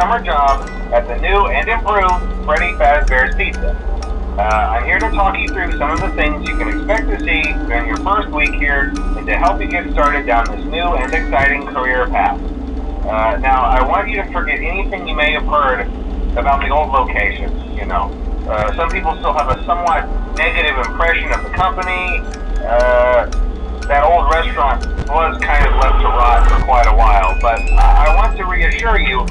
summer job at the new and improved Freddy Fazbear's Pizza. I'm here to talk you through some of the things you can expect to see during your first week here and to help you get started down this new and exciting career path. Now, I want you to forget anything you may have heard about the old locations, some people still have a somewhat negative impression of the company. That old restaurant was kind of left to rot for quite a while, but I want to reassure you,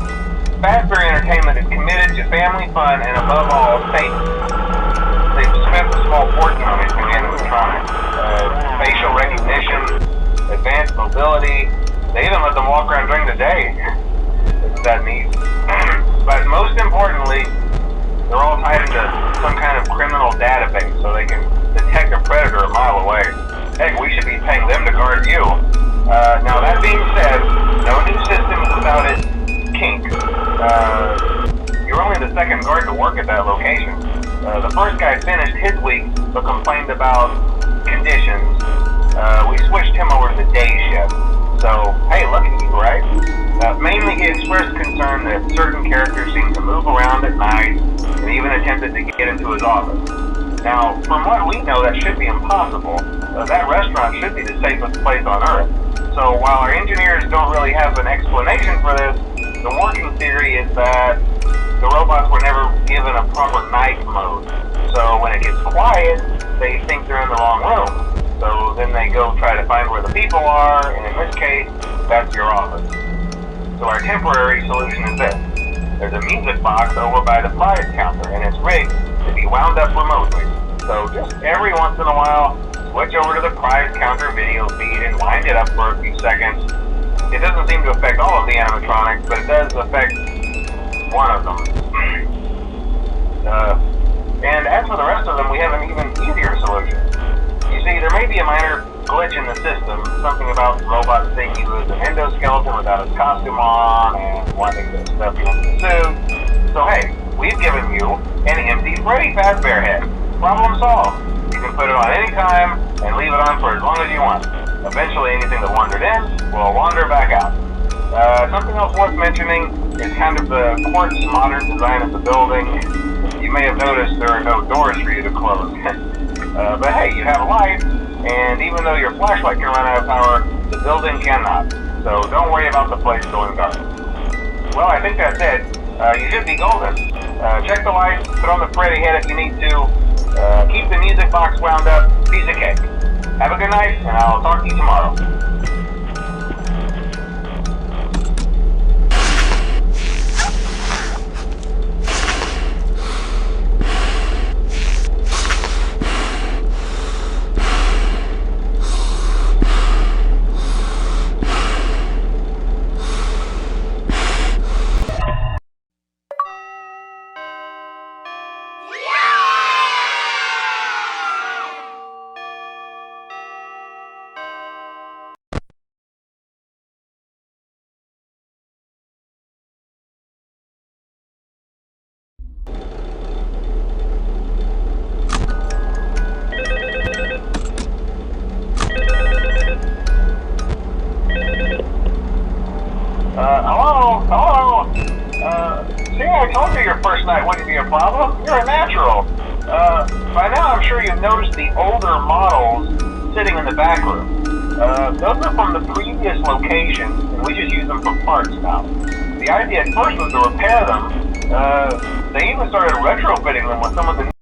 Fazbear Entertainment is committed to family fun and above all, safety. They've spent a small fortune on these new animatronics. Facial recognition, advanced mobility, they even let them walk around during the day. Isn't that neat? But most importantly, they're all tied into some kind of criminal database so they can detect a predator a mile away. Heck, we should be paying them to guard you. Now that being said, no new system without its kink. You're only the second guard to work at that location. The first guy finished his week but complained about conditions. We switched him over to the day shift. So, hey, look at you, right? Mainly he expressed concern that certain characters seem to move around at night and even attempted to get into his office. Now, from what we know, that should be impossible. That restaurant should be the safest place on Earth. So while our engineers don't really have an explanation for this, the working theory is that the robots were never given a proper night mode. So when it gets quiet, they think they're in the wrong room. So then they go try to find where the people are, and in this case, that's your office. So our temporary solution is this. There's a music box over by the prize counter, and it's rigged to be wound up remotely. So just every once in a while, switch over to the prize counter video feed and wind it up for a few seconds. It doesn't seem to affect all of the animatronics, but it does affect one of them. And as for the rest of them, we have an even easier solution. You see, there may be a minor glitch in the system, something about the robot seeing you as an endoskeleton without his costume on and wanting to stuff you into the suit. So hey, we've given you an empty Freddy Fazbear head. Problem solved. You can put it on any time and leave it on for as long as you want. Eventually anything that wandered in will wander back out. Something else worth mentioning is kind of the quartz modern design of the building. You may have noticed there are no doors for you to close. But hey, you have light, and even though your flashlight can run out of power, the building cannot. So don't worry about the place going dark. Well, I think that's it. You should be golden. Check the lights, put on the Freddy head if you need to. Keep the music box wound up, piece of cake. Have a good night, and I'll talk to you tomorrow. Hello? See, I told you your first night wouldn't be a problem. You're a natural. By now I'm sure you've noticed the older models sitting in the back room. Those are from the previous locations, and we just use them for parts now. The idea at first was to repair them. They even started retrofitting them with some of the